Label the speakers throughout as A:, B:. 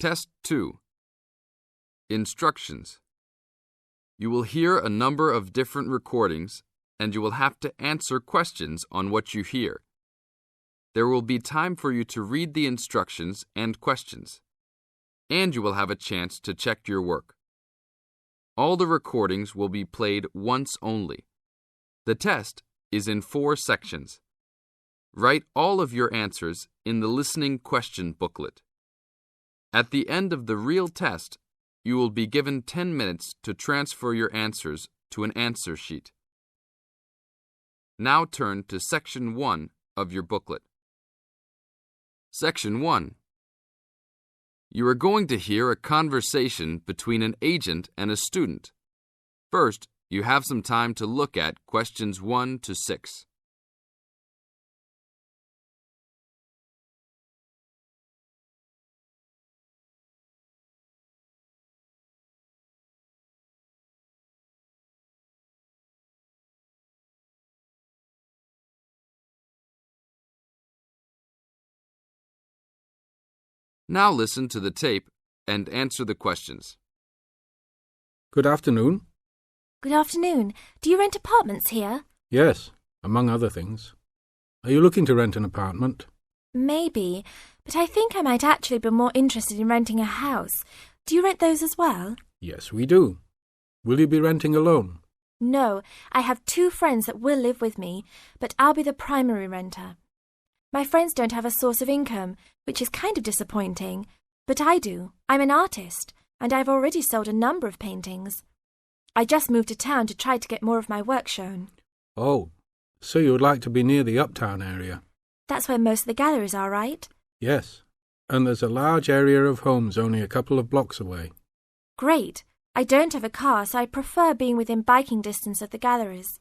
A: Test 2. Instructions. You will hear a number of different recordings, and you will have to answer questions on what you hear. There will be time for you to read the instructions and questions, and you will have a chance to check your work. All the recordings will be played once only. The test is in 4 sections. Write all of your answers in the listening question booklet. At the end of the real test, you will be given 10 minutes to transfer your answers to an answer sheet. Now turn to Section 1 of your booklet. Section 1. You are going to hear a conversation between an agent and a student. First, you have some time to look at questions 1 to 6. Now listen to the tape and answer the questions.
B: Good afternoon.
C: Good afternoon. Do you rent apartments here?
B: Yes, among other things. Are you looking to rent an apartment?
C: Maybe, but I think I might actually be more interested in renting a house. Do you rent those as well?
B: Yes, we do. Will you be renting alone?
C: No, I have 2 friends that will live with me, but I'll be the primary renter. My friends don't have a source of income, which is kind of disappointing, but I do. I'm an artist, and I've already sold a number of paintings. I just moved to town to try to get more of my work shown.
B: Oh, so you would like to be near the uptown area?
C: That's where most of the galleries are, right?
B: Yes, and there's a large area of homes only a couple of blocks away.
C: Great. I don't have a car, so I prefer being within biking distance of the galleries.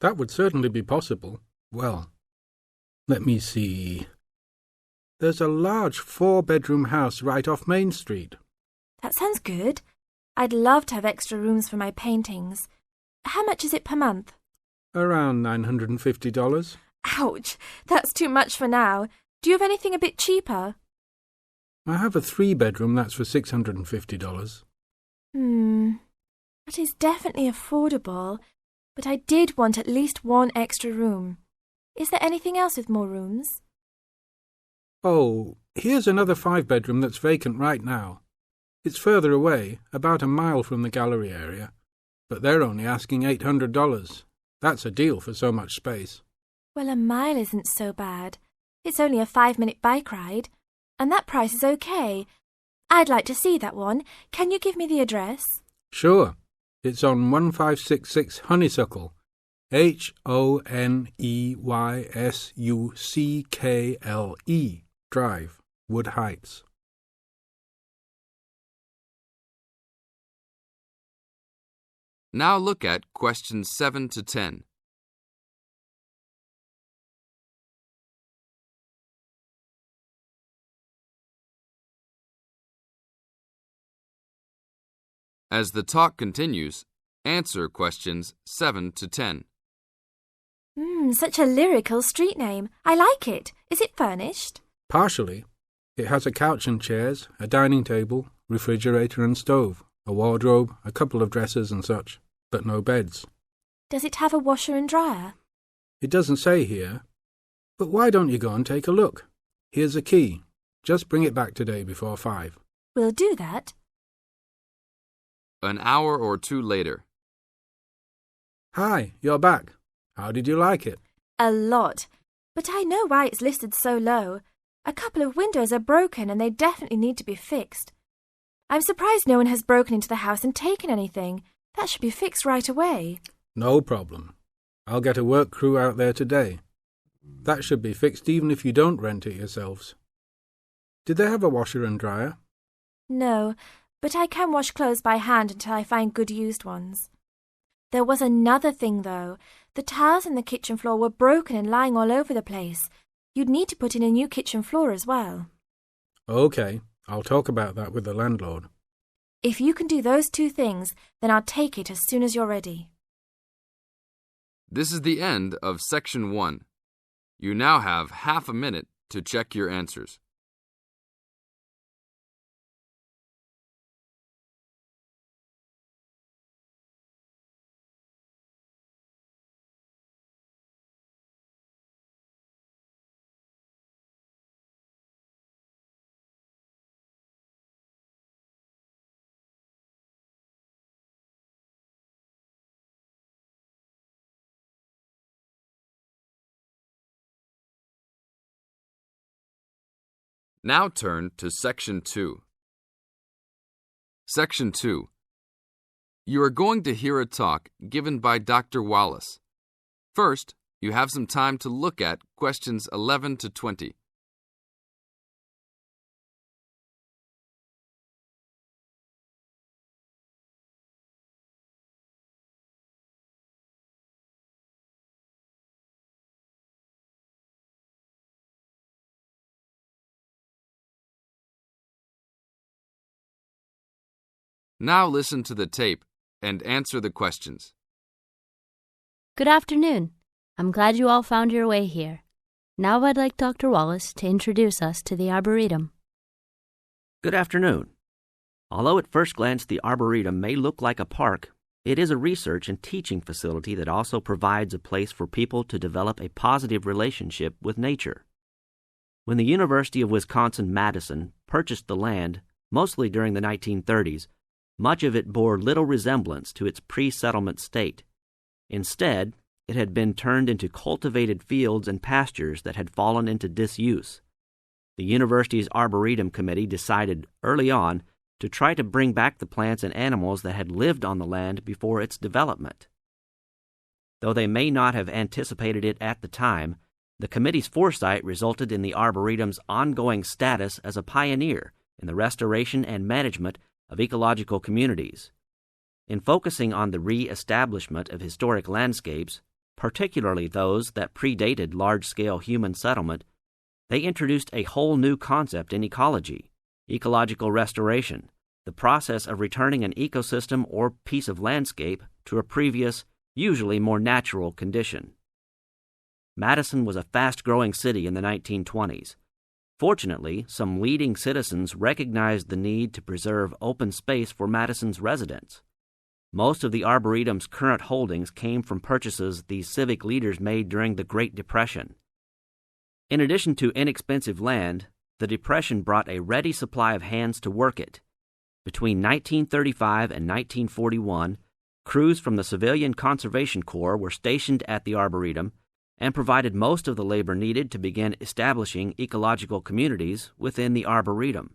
B: That would certainly be possible. Well, let me see. There's a large 4-bedroom house right off Main Street.
C: That sounds good. I'd love to have extra rooms for my paintings. How much is it per month?
B: Around $950.
C: Ouch, that's too much for now. Do you have anything a bit cheaper?
B: I have a 3-bedroom that's for $650.
C: That is definitely affordable, but I did want at least 1 extra room. Is there anything else with more rooms?
B: Oh, here's another 5-bedroom that's vacant right now. It's further away, about a mile from the gallery area, but they're only asking $800. That's a deal for so much space.
C: Well, a mile isn't so bad. It's only a 5-minute bike ride, and that price is okay. I'd like to see that one. Can you give me the address?
B: Sure. It's on 1566 Honeysuckle, Honeysuckle Drive, Wood Heights.
A: Now look at questions 7 to 10. As the talk continues, answer questions 7 to 10.
C: Such a lyrical street name. I like it. Is it furnished?
B: Partially. It has a couch and chairs, a dining table, refrigerator and stove, a wardrobe, a couple of dressers and such, but no beds.
C: Does it have a washer and dryer?
B: It doesn't say here. But why don't you go and take a look? Here's a key. Just bring it back today before 5.
C: We'll do that.
A: An hour or 2 later.
B: Hi, you're back. How did you like it?
C: A lot. But I know why it's listed so low. A couple of windows are broken and they definitely need to be fixed. I'm surprised no one has broken into the house and taken anything. That should be fixed right away.
B: No problem. I'll get a work crew out there today. That should be fixed even if you don't rent it yourselves. Did they have a washer and dryer?
C: No, but I can wash clothes by hand until I find good used ones. There was another thing, though. The tiles in the kitchen floor were broken and lying all over the place. You'd need to put in a new kitchen floor as well.
B: OK, I'll talk about that with the landlord.
C: If you can do those 2 things, then I'll take it as soon as you're ready.
A: This is the end of Section 1. You now have half a minute to check your answers. Now turn to Section 2. Section 2. You are going to hear a talk given by Dr. Wallace. First, you have some time to look at questions 11 to 20. Now listen to the tape and answer the questions.
D: Good afternoon. I'm glad you all found your way here. Now I'd like Dr. Wallace to introduce us to the Arboretum.
E: Good afternoon. Although at first glance the Arboretum may look like a park, it is a research and teaching facility that also provides a place for people to develop a positive relationship with nature. When the University of Wisconsin-Madison purchased the land, mostly during the 1930s, much of it bore little resemblance to its pre-settlement state. Instead, it had been turned into cultivated fields and pastures that had fallen into disuse. The university's Arboretum Committee decided early on to try to bring back the plants and animals that had lived on the land before its development. Though they may not have anticipated it at the time, the committee's foresight resulted in the Arboretum's ongoing status as a pioneer in the restoration and management of ecological communities. In focusing on the re-establishment of historic landscapes, particularly those that predated large-scale human settlement, they introduced a whole new concept in ecology, ecological restoration, the process of returning an ecosystem or piece of landscape to a previous, usually more natural condition. Madison was a fast-growing city in the 1920s. Fortunately, some leading citizens recognized the need to preserve open space for Madison's residents. Most of the Arboretum's current holdings came from purchases these civic leaders made during the Great Depression. In addition to inexpensive land, the Depression brought a ready supply of hands to work it. Between 1935 and 1941, crews from the Civilian Conservation Corps were stationed at the Arboretum and provided most of the labor needed to begin establishing ecological communities within the Arboretum.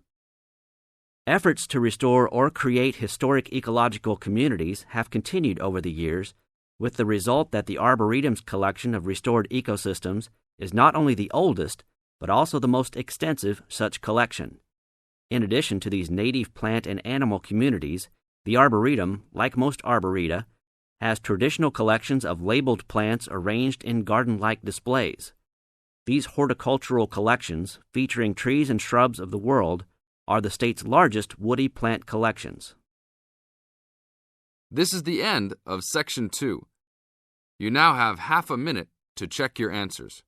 E: Efforts to restore or create historic ecological communities have continued over the years, with the result that the Arboretum's collection of restored ecosystems is not only the oldest, but also the most extensive such collection. In addition to these native plant and animal communities, the Arboretum, like most arboreta, has traditional collections of labeled plants arranged in garden-like displays. These horticultural collections, featuring trees and shrubs of the world, are the state's largest woody plant collections.
A: This is the end of Section 2. You now have half a minute to check your answers.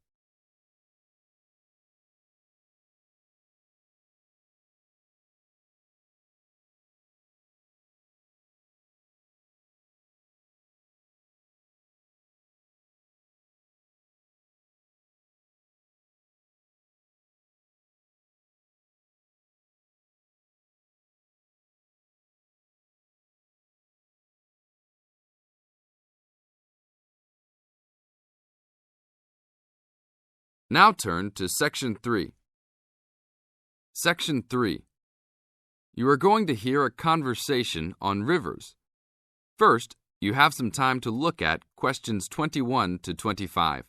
A: Now turn to Section 3. Section 3. You are going to hear a conversation on rivers. First, you have some time to look at questions 21 to 25.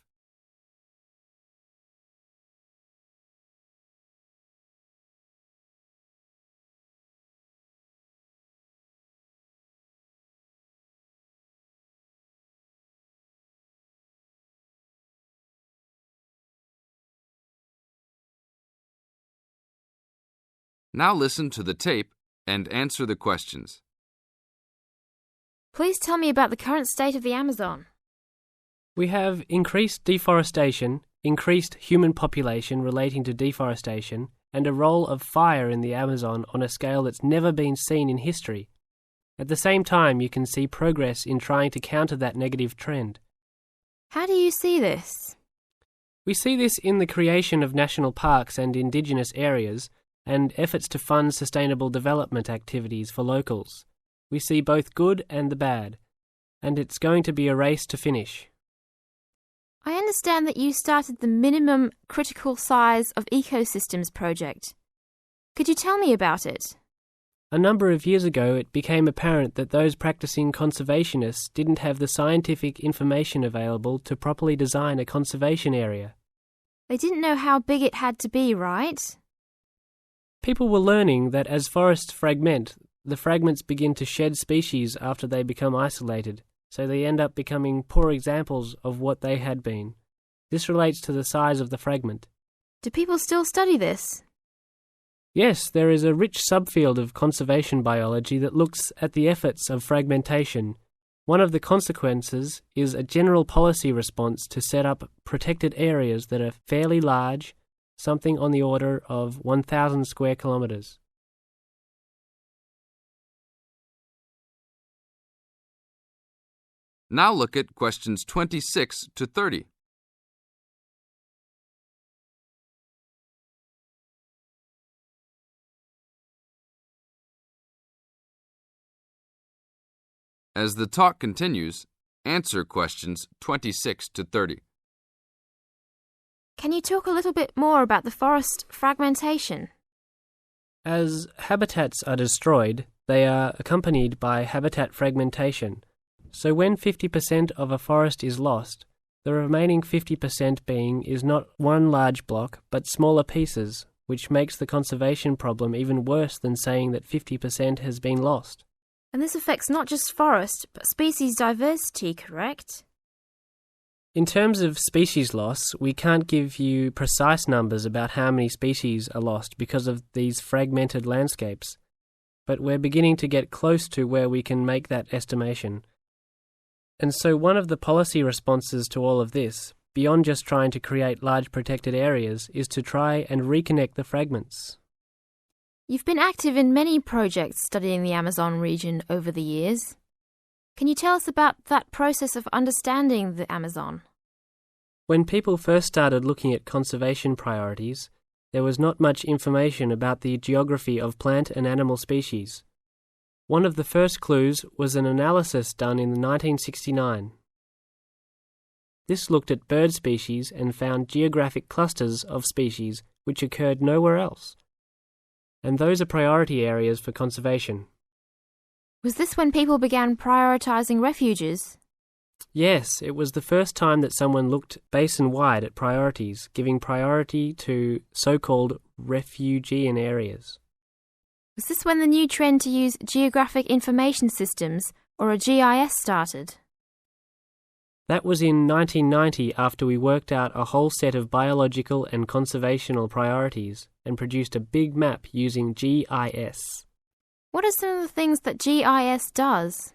A: Now listen to the tape and answer the questions.
C: Please tell me about the current state of the Amazon.
F: We have increased deforestation, increased human population relating to deforestation, and a role of fire in the Amazon on a scale that's never been seen in history. At the same time, you can see progress in trying to counter that negative trend.
C: How do you see this?
F: We see this in the creation of national parks and indigenous areas, and efforts to fund sustainable development activities for locals. We see both good and the bad, and it's going to be a race to finish.
C: I understand that you started the Minimum Critical Size of Ecosystems project.
G: Could you tell me about it?
F: A number of years ago, it became apparent that those practicing conservationists didn't have the scientific information available to properly design a conservation area.
G: They didn't know how big it had to be, right?
F: People were learning that as forests fragment, the fragments begin to shed species after they become isolated, so they end up becoming poor examples of what they had been. This relates to the size of the fragment.
G: Do people still study this?
F: Yes, there is a rich subfield of conservation biology that looks at the efforts of fragmentation. One of the consequences is a general policy response to set up protected areas that are fairly large, something on the order of 1,000 square kilometres.
A: Now look at questions 26 to 30. As the talk continues, answer questions 26 to 30.
G: Can you talk a little bit more about the forest fragmentation?
F: As habitats are destroyed, they are accompanied by habitat fragmentation. So when 50% of a forest is lost, the remaining 50% being is not one large block, but smaller pieces, which makes the conservation problem even worse than saying that 50% has been lost.
G: And this affects not just forest, but species diversity, correct?
F: In terms of species loss, we can't give you precise numbers about how many species are lost because of these fragmented landscapes, but we're beginning to get close to where we can make that estimation. And so one of the policy responses to all of this, beyond just trying to create large protected areas, is to try and reconnect the fragments.
G: You've been active in many projects studying the Amazon region over the years. Can you tell us about that process of understanding the Amazon?
F: When people first started looking at conservation priorities, there was not much information about the geography of plant and animal species. One of the first clues was an analysis done in 1969. This looked at bird species and found geographic clusters of species which occurred nowhere else. And those are priority areas for conservation.
G: Was this when people began prioritising refuges?
F: Yes, it was the first time that someone looked basin-wide at priorities, giving priority to so-called refugean areas.
G: Was this when the new trend to use geographic information systems, or a GIS, started?
F: That was in 1990 after we worked out a whole set of biological and conservational priorities and produced a big map using GIS.
G: What are some of the things that GIS does?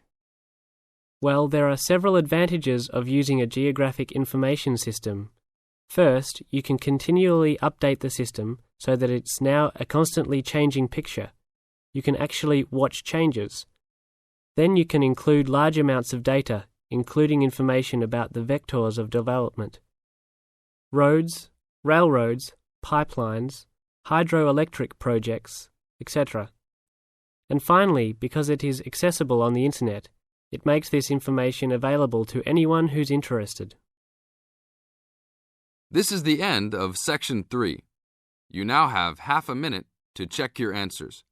F: Well, there are several advantages of using a geographic information system. First, you can continually update the system so that it's now a constantly changing picture. You can actually watch changes. Then you can include large amounts of data, including information about the vectors of development. Roads, railroads, pipelines, hydroelectric projects, etc. And finally, because it is accessible on the internet, it makes this information available to anyone who's interested.
A: This is the end of Section 3. You now have half a minute to check your answers.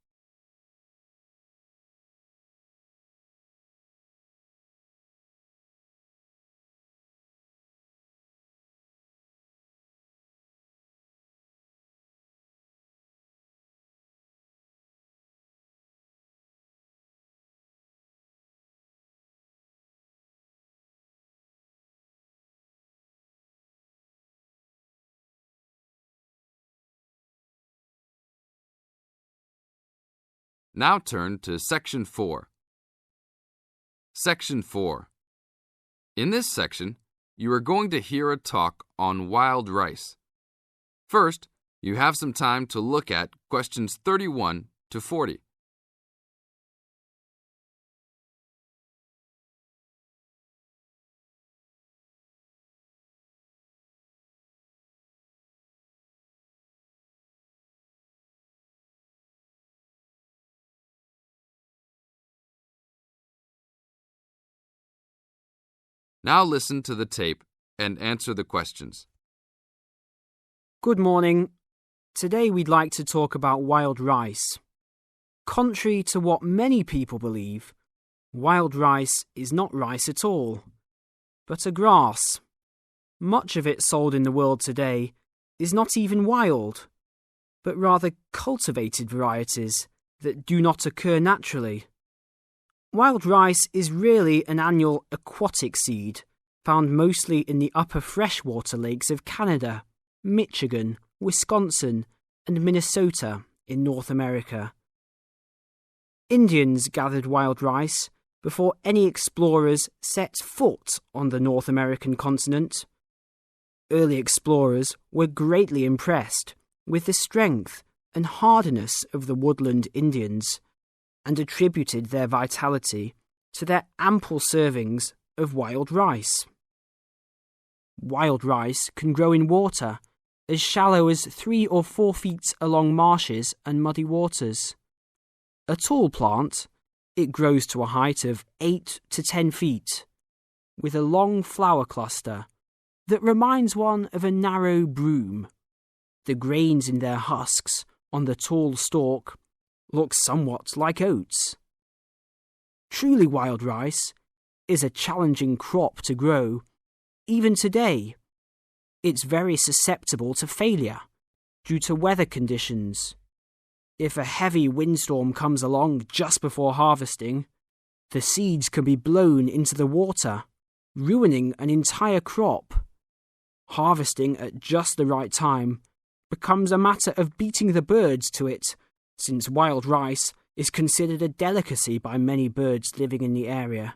A: Now turn to Section 4. Section 4. In this section, you are going to hear a talk on wild rice. First, you have some time to look at questions 31 to 40. Now listen to the tape and answer the questions.
H: Good morning. Today we'd like to talk about wild rice. Contrary to what many people believe, wild rice is not rice at all, but a grass. Much of it sold in the world today is not even wild, but rather cultivated varieties that do not occur naturally. Wild rice is really an annual aquatic seed found mostly in the upper freshwater lakes of Canada, Michigan, Wisconsin, and Minnesota in North America. Indians gathered wild rice before any explorers set foot on the North American continent. Early explorers were greatly impressed with the strength and hardiness of the woodland Indians and attributed their vitality to their ample servings of wild rice. Wild rice can grow in water as shallow as 3 or 4 feet along marshes and muddy waters. A tall plant, it grows to a height of 8 to 10 feet, with a long flower cluster that reminds one of a narrow broom. The grains in their husks on the tall stalk look somewhat like oats. Truly wild rice is a challenging crop to grow, even today. It's very susceptible to failure due to weather conditions. If a heavy windstorm comes along just before harvesting, the seeds can be blown into the water, ruining an entire crop. Harvesting at just the right time becomes a matter of beating the birds to it, since wild rice is considered a delicacy by many birds living in the area.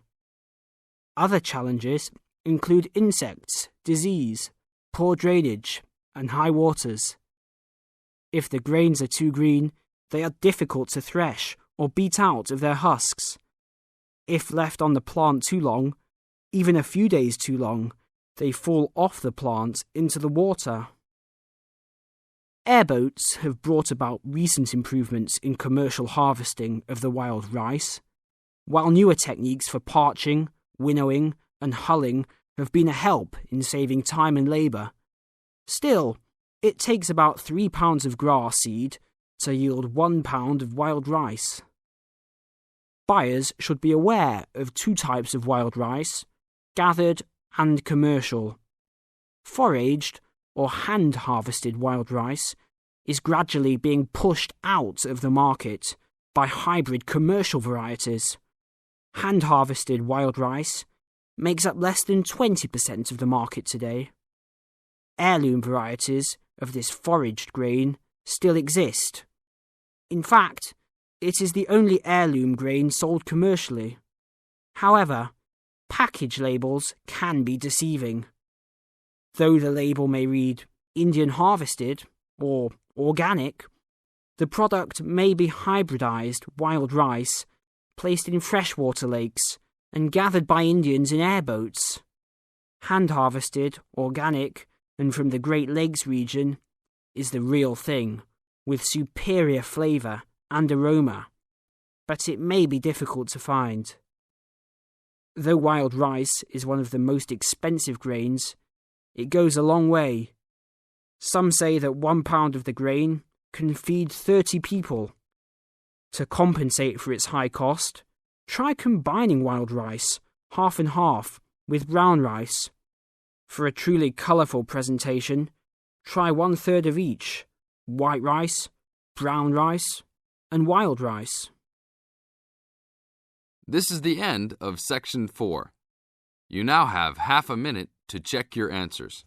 H: Other challenges include insects, disease, poor drainage, and high waters. If the grains are too green, they are difficult to thresh or beat out of their husks. If left on the plant too long, even a few days too long, they fall off the plant into the water. Airboats have brought about recent improvements in commercial harvesting of the wild rice, while newer techniques for parching, winnowing, and hulling have been a help in saving time and labour. Still, it takes about 3 pounds of grass seed to yield 1 pound of wild rice. Buyers should be aware of 2 types of wild rice, gathered and commercial. Foraged or hand-harvested wild rice is gradually being pushed out of the market by hybrid commercial varieties. Hand-harvested wild rice makes up less than 20% of the market today. Heirloom varieties of this foraged grain still exist. In fact, it is the only heirloom grain sold commercially. However, package labels can be deceiving. Though the label may read Indian harvested or organic, the product may be hybridized wild rice placed in freshwater lakes and gathered by Indians in airboats. Hand-harvested, organic, and from the Great Lakes region is the real thing, with superior flavour and aroma, but it may be difficult to find. Though wild rice is one of the most expensive grains, it goes a long way. Some say that 1 pound of the grain can feed 30 people. To compensate for its high cost, try combining wild rice, half and half, with brown rice. For a truly colourful presentation, try 1/3 of each: white rice, brown rice, and wild rice.
A: This is the end of Section 4. You now have half a minute to check your answers.